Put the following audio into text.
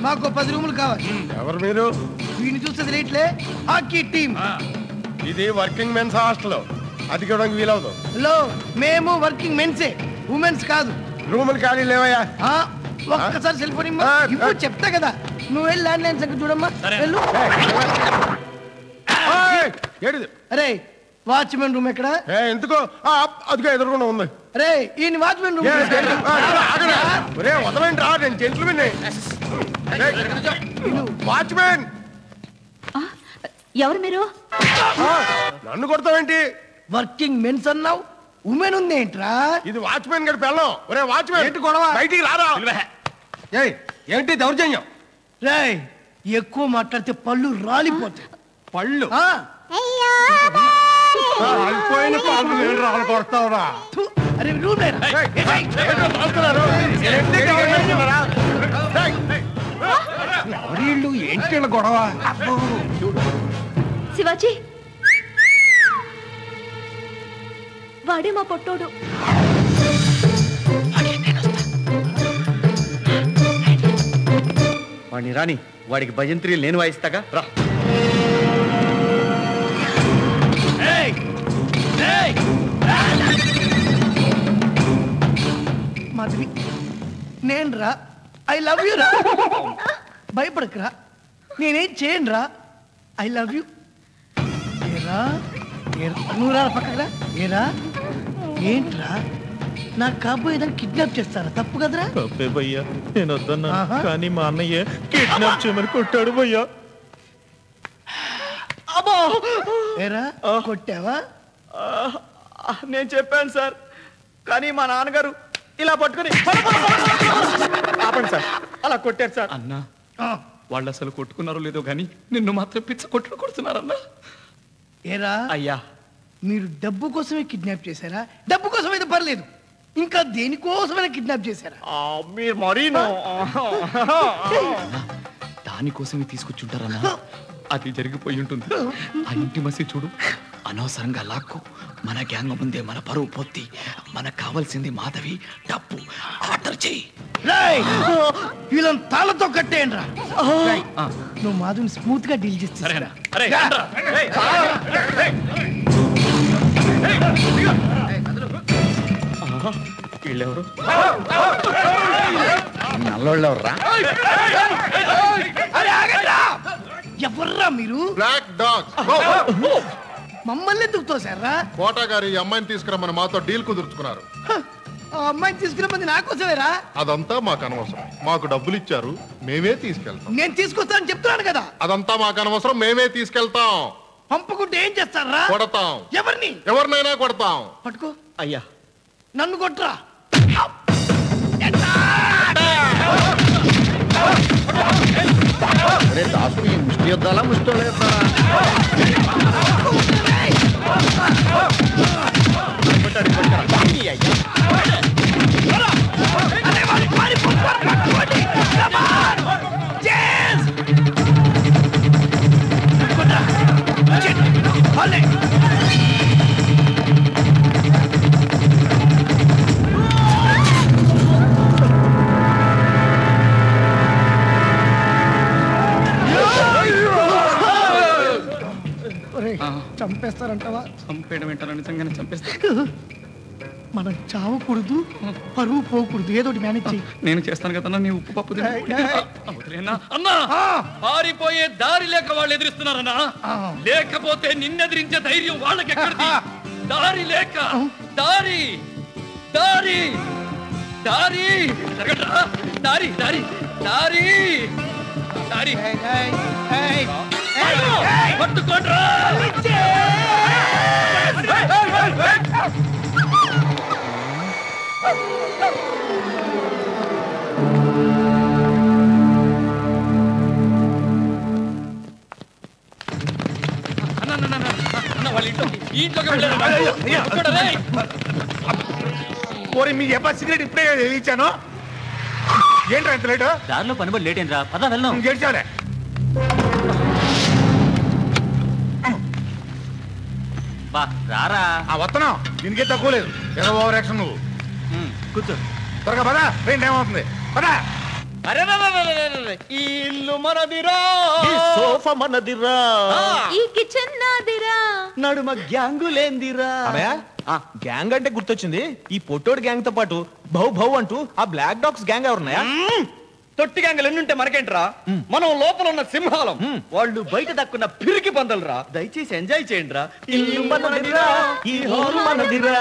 మాకు 10 రూములు కావాలి. ఎవరు మీరు? వీడిని చూస్తే తెలియట్లే, హాకీ టీం. ఇది వర్కింగ్ మెన్స్ హాస్టల్, అది కూడా వీలవుతుంది. హలో, మేము వర్కింగ్ మెన్సే, ఉమెన్స్ కాదు. రూములు ఖాళీ లేవయ్యా. ఒక్కసారి సెల్ ఫోన్ ఇప్పుడు చెప్తా కదా. నువ్వు వెళ్ళి ల్యాండ్ లైన్ సంగతి చూడమ్మా. వెళ్ళు. అరే వాచ్మెన్ రూమ్ ఎక్కడ? ఎందుకో అదిగో ఎదురుకుండా ఉంది. అరే ఈ వాచ్మెన్ రూమ్ వదలండి రా, నేను జెంట్లుమెన్. వాచ్మెన్ ఎవరు మీరు? నన్ను కొడతావేంటి? వర్కింగ్ మెన్స్ అన్నావు, ఉమెన్ ఉంది ఏంట్రా? ఇది వాచ్మెన్ గడి పెళ్ళం. ఒరే వాచ్మెన్, ఏంటి గొడవ? బయటికి రారా. ఏంటి దౌర్జన్యం? రేయ్ ఎక్కువ మాట్లాడితే పళ్ళు రాలిపోతాయి. పళ్ళు రాలిపోయిన పళ్ళు నేను రాలు కొడతావురా. అరే రూమ్ వీళ్ళు ఏంటి గొడవ? శివాజీ, వాడే మా పొట్టోడు. వాడిని రాని, వాడికి భజంత్రీలు నేను వాయిస్తాగా. రా. మాధవి, నేను రా. ఐ లవ్ యూ రా. భయపడకరా, నేనేం చేయను రా. I love you. ఏరా నువ్వు రా పక్కరా. ఏరా ఏంట్రా, నాకు కాబోయేదాన్ని కిడ్నాప్ చేస్తారా? తప్పు కదరా? తప్పే భయ్యా, నేను వద్దన్నా, కానీ మా అన్నయ్య కిడ్నాప్ చేయమని కొట్టాడు భయ్యా. ఏరా కొట్టావా? నేను చెప్పాను సార్, కానీ మా నాన్నగారు ఇలా పట్టుకుని ఆపండి సార్, అలా కొట్టారు సార్. అన్నా, వాళ్ళు అసలు కొట్టుకున్నారో లేదో కానీ నిన్ను మాత్రం పిచ్చ కొడుతున్నారన్నా. ఏరా అయ్యా, మీరు డబ్బు కోసమే కిడ్నాప్ చేశారా? డబ్బు కోసం అయితే పర్లేదు, ఇంకా దేనికోసమైనా కిడ్నాప్ చేశారా? మీరు మరీ దానికోసమే తీసుకొచ్చుంటారన్నా. అది జరిగిపోయి ఉంటుంది. ఆ ఇంటి మసి చూడు, అనవసరంగా లాక్కు మన గ్యాంగ్ ముందే మన పరువు పొత్తి. మనకు కావాల్సింది మాధవి, డబ్బు. ఆర్డర్ చెయ్యి. వీళ్ళని తాళతో కట్టేయండి రా. నువ్వు మాధుని స్మూత్ గా డీల్ చేస్తా. వీళ్ళెవరు? నల్లోళ్ళెవర్రా? ఎవర్రా మీరు? Black dogs. మమ్మల్ని ఎందుకు తోసారా? కోటా గారు ఈ అమ్మాయిని తీసుకురమ్మని మాతో డీల్ కుదుర్చుకున్నారు. ఆ అమ్మాయిని తీసుకురమ్మని నా కోసమేరా? అదంతా మాకు అనవసరం. మాకు డబ్బులు ఇచ్చారు, మేమే తీసుకెళ్తాం. నేను తీసుకొస్తానని చెప్తున్నాను కదా. అదంతా మాకు అనవసరం, మేమే తీసుకెళ్తాం. పంపుకుంటే ఏం చేస్తారా? కొడతాం. ఎవరిని? ఎవరినైనా కొడతాం. పట్టుకో. అయ్యా, నన్ను కొట్రా. దాసు, ఈ ముష్టి యుద్ధాలా ముష్టి చంపేస్తారంటవా? చంపేయడం ఏంటారా? నిజంగానే చంపేస్తా. మనం చావకూడదు, పరువు పోకూడదు, ఏదో మేనేజ్ చెయ్యి. నేను చేస్తాను కదన్నా, నీ ఉప్పు పప్పు అన్నా. పారిపోయే దారి లేక వాళ్ళు ఎదురిస్తున్నారన్నా. లేకపోతే నిన్నెదిరించే ధైర్యం వాళ్ళకి ఎక్కడిది? దారి లేక దారి దారి దారి దారి దారి దారి దారి పట్టుకోండ్రా. వాళ్ళ ఇంట్లోకి వెళ్ళారు. మీ చెప్పా సిగరెట్ ఇప్పుడే ఇచ్చాను. ఏంట్రా ఎంత లేటు? దారిలో పనిబడి లేట్ ఏంట్రా? పద వెళ్దాం. గెలిచాలే. రారా, వస్తున్నాం. దీనికే తక్కువ లేదు. ఏదో ఓవర్ యాక్షన్. నువ్వు కూర్చో. త్వరగా పదా, ట్రైన్ టైం అవుతుంది. పదా. అరే ఈ ఇల్లు మనదిరా, ఈ సోఫా మనదిరా, ఈ కిచెన్ నాదిరా, నడుమ గ్యాంగులేందిరా. గ్యాంగ్ అంటే గుర్తొచ్చింది. ఈ పొట్టోడు గ్యాంగ్ తో పాటు భౌ భౌ అంటూ ఆ బ్లాక్ డాగ్స్ గ్యాంగ్ ఎవరున్నాయా? తొట్టి గ్యాంగులు ఎన్నుంటే మనకేంట్రా, మనం లోపల ఉన్న సింహాలం, వాళ్ళు బయట దక్కున్న పిరికి పందలరా. దయచేసి ఎంజాయ్ చేయండి రా. ఇల్లు మనదిరా, ఈ హోరు మనదిరా.